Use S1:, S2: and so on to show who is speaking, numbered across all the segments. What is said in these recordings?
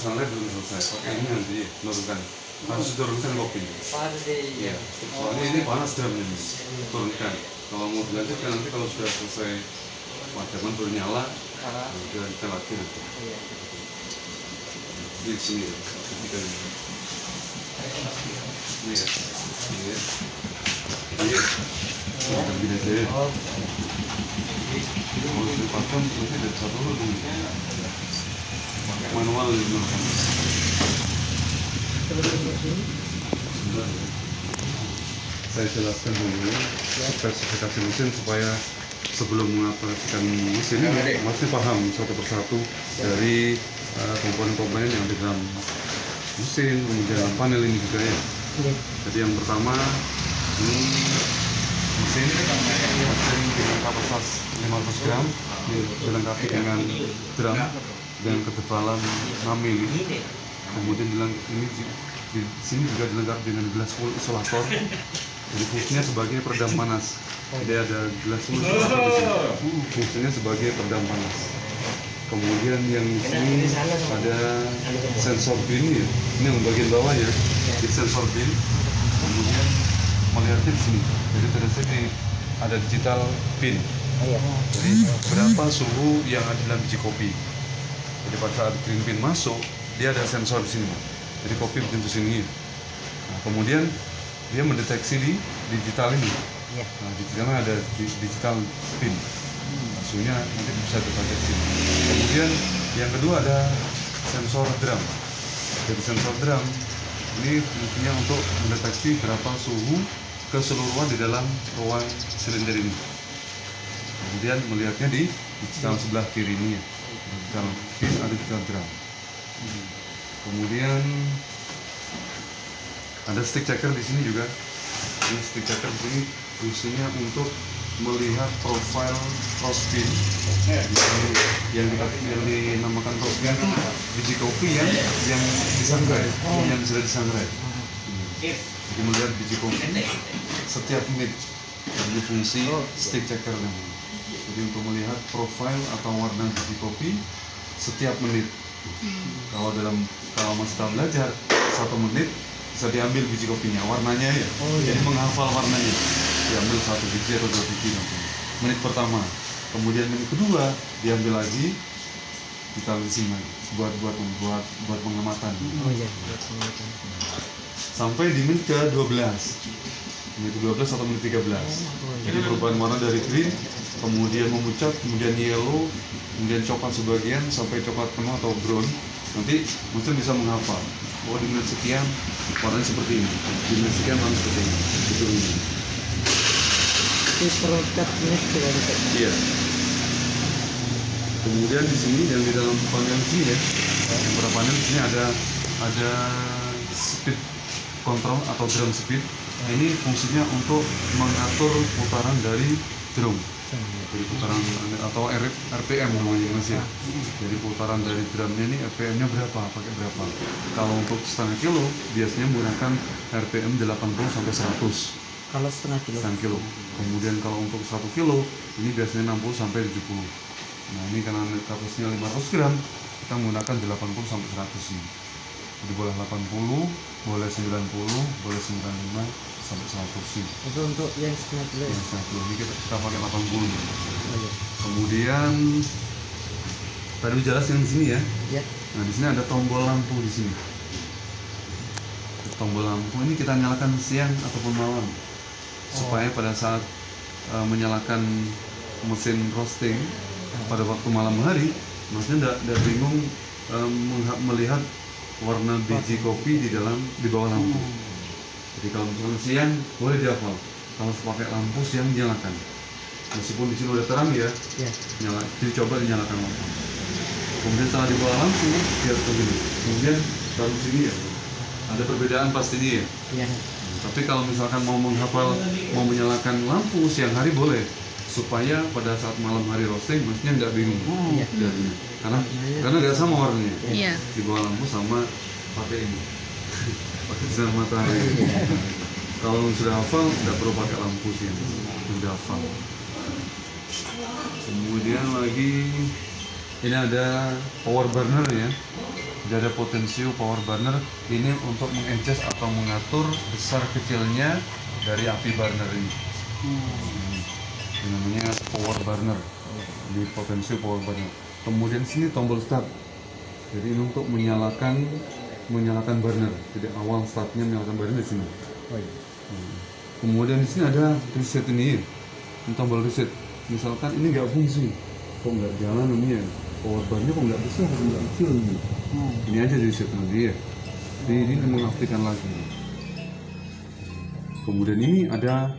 S1: sunlight belum selesai, pakai ini nanti menurunkan, harus diturunkan kopi. Iya, soalnya ini panas drumnya nih, turunkan. Kalau mau dilanjutkan nanti kalau sudah selesai pemadaman baru nyala, kita latih nanti. Di sini ya, ketika ini. Ini ya, ini ya. Kita begini aja ya. Mau dipakai nanti dari satu dulu. Pakai manual dulu. Saya jelaskan dulu spesifikasi mesin supaya sebelum mengoperasikan mesin ini masih paham satu persatu dari komponen-komponen yang di dalam mesin, kemudian panel ini juga ya. Jadi yang pertama ini mesin dengan kapasitas 500 gram dilengkapi dengan drum dengan ketebalan 6 mili. Kemudian ini di sini juga dilengkapi dengan gelas full isolator. Jadi fungsinya sebagai peredam panas. Jadi ada gelas full isolator di sini. Fungsinya sebagai peredam panas. Kemudian yang di sini ada sensor pin ya. Ini yang bagian bawah ya. Di sensor pin. Kemudian melihatnya di sini. Jadi terlihat ini ada digital pin. Jadi berapa suhu yang ada dalam biji kopi. Jadi pada saat green pin masuk, dia ada sensor di sini. Jadi kopi begitu sini. Nah, kemudian dia mendeteksi di digital ini. Nah, digitalnya ada digital pin. Suhunya nanti bisa dibaca di sini. Kemudian yang kedua ada sensor drum. Jadi sensor drum ini fungsinya untuk mendeteksi berapa suhu keseluruhan di dalam ruang silinder ini. Kemudian melihatnya di digital sebelah kiri ini ya. Digital pin ada digital drum. Kemudian ada stick checker di sini juga. Ini stick checker di sini fungsinya untuk melihat profil cross pin. Yang dinamakan cross pin itu biji kopi yang disangrai, yang sudah disangrai. Jadi melihat biji kopi setiap menit. Ini fungsi stick checker namanya. Jadi untuk melihat profil atau warna biji kopi setiap menit. Kalau masih tahap belajar 1 menit bisa diambil biji kopinya, warnanya ya. Jadi menghafal warnanya. Diambil 1 biji atau 2 biji nanti. Menit pertama. Kemudian menit kedua diambil lagi, ditaruh di sini buat pengamatan. Sampai di menit ke-12. Menit ke-12 atau menit 13. Jadi perubahan warna dari green, kemudian memucat, kemudian yellow, kemudian coklat sebagian sampai coklat penuh atau brown. Nanti mesin bisa menghafal. Oh, di menit sekian warnanya seperti ini. Di menit sekian warnanya seperti ini. Itu ini. Iya. Kemudian di sini yang di dalam panel sini ya, yang berapa panel di sini ada speed control atau drum speed. Ini fungsinya untuk mengatur putaran dari drum. Jadi putaran atau RPM namanya Mas ya. Jadi putaran dari drumnya ini RPM-nya berapa, pakai berapa. Kalau untuk setengah kilo biasanya menggunakan RPM 80 sampai 100.
S2: Kalau setengah kilo.
S1: Kemudian kalau untuk 1 kilo ini biasanya 60 sampai 70. Nah, ini karena kapasitasnya 500 gram, kita menggunakan 80 sampai 100 ini. Jadi boleh 80, boleh 90, boleh 95 sampai 100 ini.
S2: Itu untuk yang setengah kilo.
S1: Yang setengah kilo ini kita pakai 80 ini. Kemudian tadi jelas yang di sini ya. Nah, di sini ada tombol lampu di sini. Tombol lampu ini kita nyalakan siang ataupun malam. Supaya pada saat menyalakan mesin roasting pada waktu malam hari, maksudnya tidak bingung melihat warna biji kopi di bawah lampu. Jadi kalau misalnya siang boleh dihafal, kalau pakai lampu siang nyalakan. Meskipun di sini udah terang ya, nyala. Jadi coba dinyalakan lampu. Kemudian setelah di bawah lampu biar begini. Kemudian baru sini ya. Ada perbedaan pastinya ya. Tapi kalau misalkan mau menghafal, mau menyalakan lampu siang hari boleh, supaya pada saat malam hari roasting maksudnya nggak bingung. Karena nggak sama warnanya. Di bawah lampu sama pakai ini, pakai sinar matahari. Kalau sudah hafal nggak perlu pakai lampu siang, sudah hafal. Kemudian lagi ini ada power burner ya. Dia ada potensio power burner. Ini untuk mengadjust atau mengatur besar kecilnya dari api burner ini. Ini namanya power burner. Di potensio power burner. Kemudian sini tombol start. Jadi ini untuk menyalakan burner. Jadi awal startnya menyalakan burner di sini. Kemudian di sini ada reset ini tombol reset. Misalkan ini nggak fungsi, kok nggak jalan ini ya, power bar-nya kok nggak besar, kok nggak kecil ini. Ini aja di reset nanti ya. Jadi ini mengaktifkan lagi. Kemudian ini ada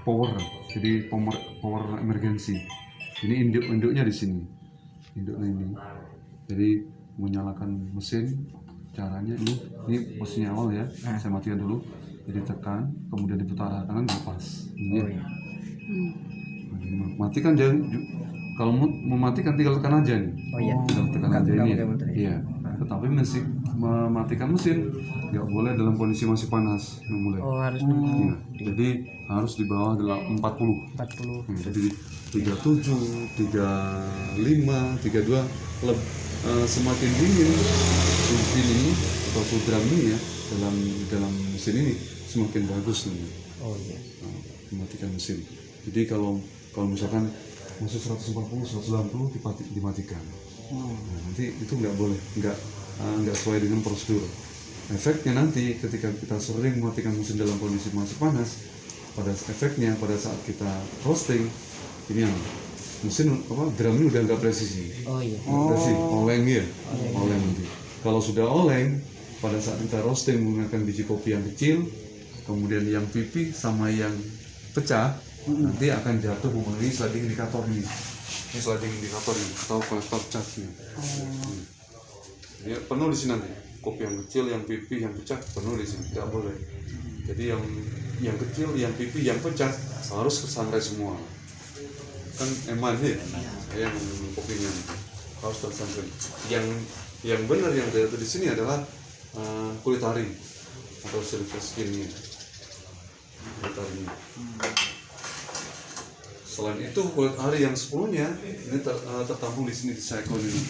S1: power, jadi power emergency. Ini induknya di sini, induknya ini. Jadi menyalakan mesin, caranya ini posisinya awal ya. Saya matikan dulu. Jadi tekan, kemudian diputar arah kanan, lepas. Ini ya. Matikan jangan, kalau mematikan tinggal tekan aja nih. Tinggal tekan aja ini ya. Iya. Tetapi mematikan mesin nggak boleh dalam kondisi masih panas memulai.
S2: Harus
S1: Iya. Jadi harus di bawah 40. Jadi 37, 35, 32 semakin dingin turbin ini atau drum ini ya dalam mesin ini semakin bagus nih. Mematikan mesin. Jadi kalau misalkan masih 140, 180 dimatikan. Nah, nanti itu nggak boleh, nggak sesuai dengan prosedur. Efeknya nanti ketika kita sering mematikan mesin dalam kondisi masih panas, pada saat kita roasting ini yang mesin drum ini udah nggak presisi. Presisi, oleng ya, oleng nanti. Kalau sudah oleng, pada saat kita roasting menggunakan biji kopi yang kecil, kemudian yang pipi sama yang pecah, nanti akan jatuh mengenai sliding indikator ini. Ini sliding indikator ini atau kolektor charge-nya. Ini penuh di sini nanti. Kopi yang kecil, yang pipi, yang pecah penuh di sini, tidak boleh. Jadi yang kecil, yang pipi, yang pecah harus ke sunrise semua. Kan eman ya, saya yang kopinya harus tersangkut. Yang benar yang jatuh di sini adalah kulit ari atau silver skin-nya. Kulit arinya. Selain itu kulit ari yang 10-nya ini tertampung di sini di cycle ini.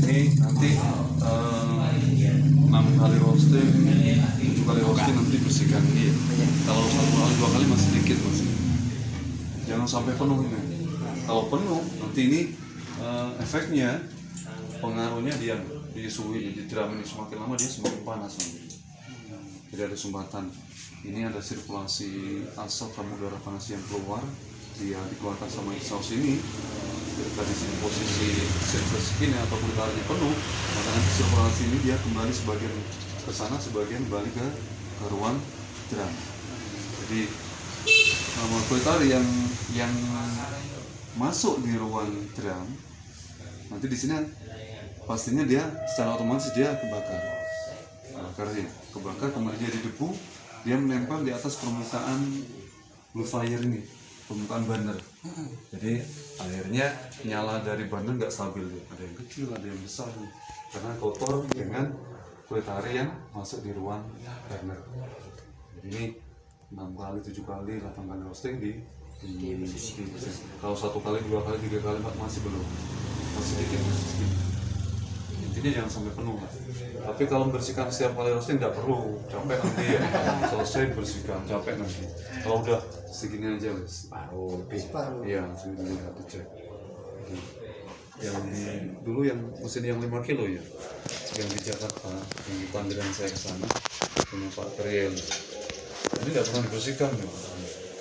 S1: Ini nanti 6 kali roasting, 7 kali roasting nanti bersihkan ini. Kalau 1 kali 2 kali masih dikit masih. Jangan sampai penuh ini. Kalau penuh nanti ini efeknya pengaruhnya dia di suhu ini, di drum ini semakin lama dia semakin panas nanti. Jadi ada sumbatan. Ini ada sirkulasi asap sama udara panas yang keluar, dia dikeluarkan sama exhaust ini. Ketika di sini posisi silver skin atau kulit arinya penuh, maka nanti sirkulasi ini dia kembali sebagian ke sana, sebagian kembali ke ruang drum. Jadi kulit ari yang masuk di ruang drum, nanti di sini pastinya dia secara otomatis dia kebakar, kemudian jadi debu, dia menempel di atas permukaan blue fire ini, permukaan burner. Jadi akhirnya nyala dari burner nggak stabil, ada yang kecil, ada yang besar, karena kotor dengan kulit ari yang masuk di ruang burner. Jadi ini 6 kali, 7 kali, 8 kali roasting di kalau 1 kali, 2 kali, 3 kali, 4 masih belum, masih sedikit. Intinya jangan sampai penuh. Tapi kalau membersihkan setiap kali roasting tidak perlu, capek nanti ya. Selesai bersihkan, capek nanti. Kalau udah segini aja wes. Separuh. Iya, segini aja dicek. Yang dulu yang mesin yang 5 kilo ya, yang di Jakarta, yang di Tangerang saya ke sana, punya Pak Kriel. Ini tidak pernah dibersihkan ya.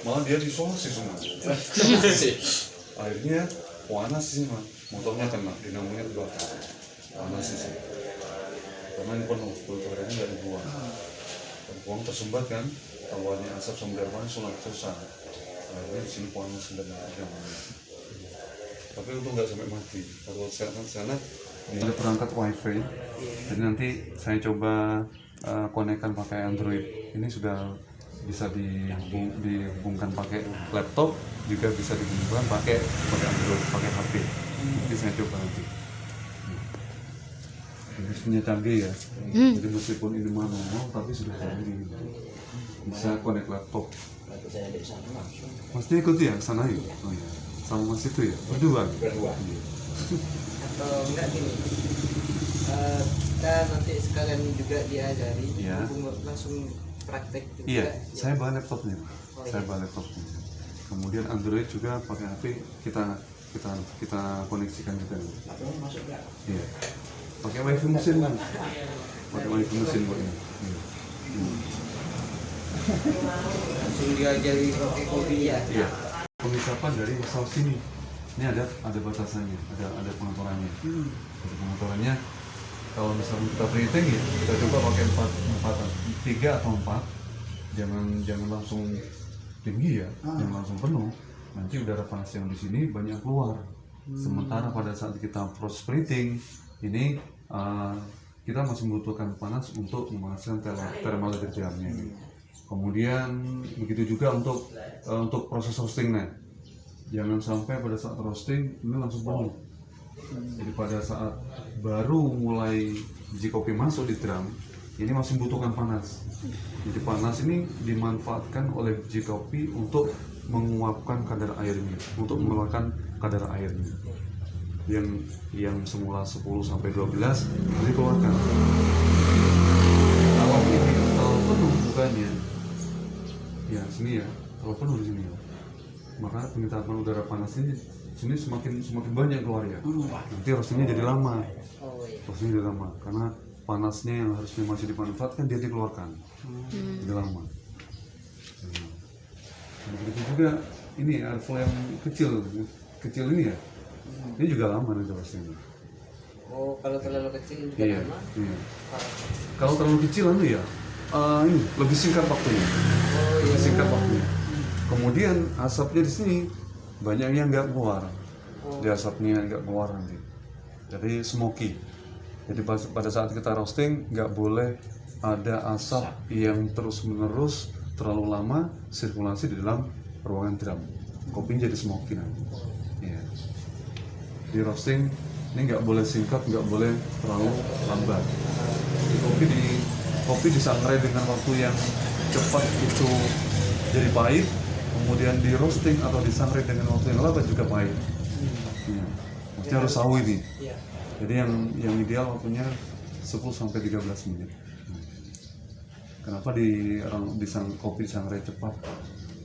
S1: Malah dia disolasi semua. Akhirnya panas sih mah, motornya kena, dinamonya terbakar. Panas sih. Karena ini penuh, kulit-kulitnya nggak dibuang. Buang tersumbat kan, awalnya asap sama udara panas susah. Akhirnya di sini panas sebenarnya. Tapi untung nggak sampai mati. Kalau sana ada perangkat wifi, jadi nanti saya coba konekkan pakai Android. Ini sudah bisa dihubungkan pakai laptop, juga bisa dihubungkan pakai Android, pakai HP. Nanti saya coba nanti. Ini punya canggih ya. Jadi meskipun ini manual, tapi sudah canggih. Bisa konek laptop. Pasti ikut ya sana yuk. Oh, iya. sama Mas itu ya, berdua. Iya.
S2: Atau enggak gini, kita nanti sekalian juga diajari,
S1: Iya.
S2: langsung praktek juga.
S1: Iya,
S2: Ya.
S1: saya bawa laptopnya.
S2: Oh,
S1: Saya
S2: iya.
S1: bawa laptopnya. Kemudian Android juga pakai HP kita koneksikan juga. Iya. Pakai wifi mesin kan? Pakai wifi mesin kok ini. Iya.
S2: Langsung diajari kopi ya.
S1: Iya. Pengisapan dari saus ini. Ini ada batasannya, ada pengaturannya. Ada pengaturannya. Kalau misalnya kita preheating ya, kita coba pakai 3 atau 4. Jangan langsung tinggi ya, jangan langsung penuh. Nanti udara panas yang di sini banyak keluar. Sementara pada saat kita proses preheating ini kita masih membutuhkan panas untuk memanaskan thermal derajatnya ini. Kemudian begitu juga untuk proses roastingnya. Jangan sampai pada saat roasting ini langsung penuh. Jadi pada saat baru mulai biji kopi masuk di drum, ini masih membutuhkan panas. Jadi panas ini dimanfaatkan oleh biji kopi untuk menguapkan kadar airnya, untuk mengeluarkan kadar airnya. Yang semula 10 sampai 12 dikeluarkan. Kalau penuh bukannya, ya sini ya, kalau penuh di sini ya, maka pengitapan udara panas ini sini semakin banyak keluar ya. Nanti roastingnya jadi lama. Roastingnya jadi lama karena panasnya yang harusnya masih dimanfaatkan dia dikeluarkan. Jadi lama. Begitu juga ini alfa yang kecil ini ya. Ini juga lama nanti roastingnya.
S2: Oh, kalau terlalu kecil juga
S1: Iya.
S2: lama.
S1: Iya. Kalau terlalu kecil ya, ini lebih singkat waktunya. Lebih singkat waktunya. Kemudian asapnya di sini banyak yang nggak keluar. Di asapnya nggak keluar nanti. Jadi smoky. Jadi pada saat kita roasting nggak boleh ada asap yang terus-menerus terlalu lama sirkulasi di dalam ruangan drum. Kopinya jadi smoky nanti. Iya. Di roasting ini nggak boleh singkat, nggak boleh terlalu lambat. Kopi disangrai dengan waktu yang cepat itu jadi pahit, kemudian di roasting atau disangrai dengan waktu yang lambat juga pahit. Ya. Maksudnya harus sawi nih.
S2: Iya.
S1: Jadi yang ideal waktunya 10 sampai 13 menit. Kenapa kopi disangrai cepat,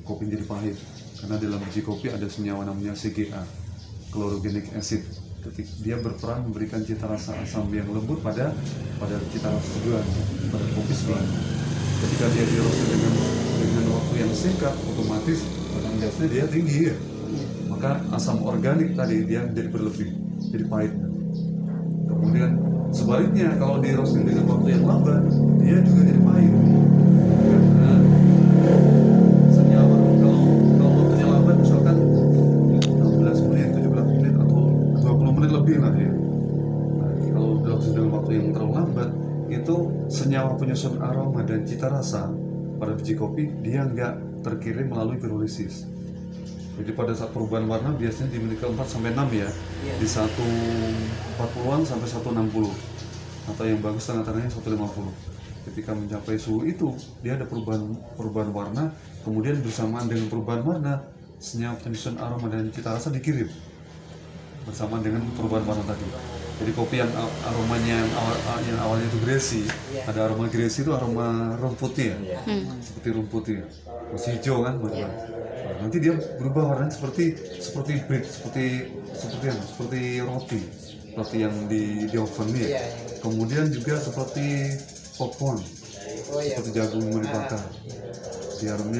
S1: kopi jadi pahit? Karena dalam biji kopi ada senyawa namanya CGA, chlorogenic acid. Dia berperan memberikan cita rasa asam yang lembut pada cita rasa seduhan, pada kopi seduhan. Ketika dia di roasting dengan waktu yang singkat, otomatis bahan gasnya dia tinggi ya. Maka asam organik tadi dia jadi berlebih, jadi pahit. Kemudian sebaliknya kalau di roasting dengan waktu yang lambat, dia juga jadi pahit. Karena senyawa kalau waktunya lambat misalkan 16 menit, 17 menit atau 20 menit lebih lah ya. Nah, kalau roasting dengan waktu yang terlalu lambat, itu senyawa penyusun aroma dan cita rasa pada biji kopi dia nggak terkirim melalui pirolisis. Jadi pada saat perubahan warna biasanya di menit ke-4 sampai 6 ya, di 140-an sampai 160 atau yang bagus tengah-tengahnya 150. Ketika mencapai suhu itu dia ada perubahan warna, kemudian bersamaan dengan perubahan warna senyawa penyusun aroma dan cita rasa dikirim bersamaan dengan perubahan warna tadi. Jadi kopi yang aromanya yang awalnya itu gresi, ada aroma gresi itu aroma rumput ya, seperti rumput ya, masih hijau kan, nah, nanti dia berubah warnanya seperti bread, seperti roti yang di oven ya. Kemudian juga seperti popcorn, seperti jagung yang dibakar. Di harum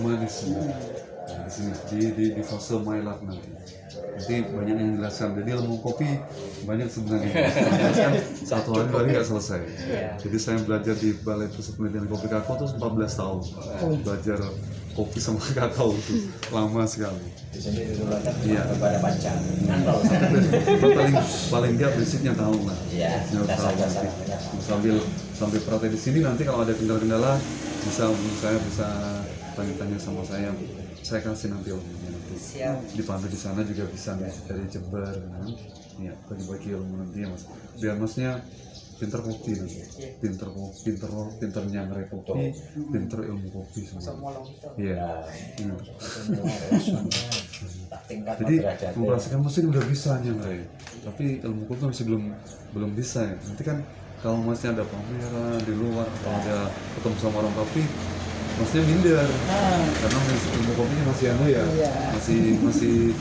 S1: manis. Nah, di sini di fase maillard nanti banyak yang dijelaskan. Jadi ilmu kopi banyak sebenarnya. Kan satu hari nggak selesai. Jadi saya belajar di Balai Pusat Penelitian Kopi Kakao itu 14 tahun. Belajar kopi sama kakao itu lama sekali.
S3: Di sini didulukan
S1: Iya.
S3: kepada baca.
S1: Paling dia basicnya tahu lah.
S3: Iya. Dasar-dasar.
S1: Sambil praktek di sini nanti kalau ada kendala-kendala saya bisa tanya-tanya sama saya kasih nanti ilmunya nanti. Di pantai di sana juga bisa nih dari Jember kan. Ya, bagi-bagi ilmu nanti ya Mas. Biar Masnya pinter kopi nanti. Pinter nyangrai kopi, pinter ilmu kopi semua. Iya.
S3: tingkat
S1: Jadi
S3: derajatnya.
S1: memperhatikan mesin udah bisa nih Ray. Tapi ilmu kopi masih belum bisa ya. Nanti kan kalau masnya ada pameran di luar atau ada ketemu sama orang kopi, masnya minder
S3: Nah,
S1: karena ilmu kopinya masih anu ya,
S3: Iya.
S1: masih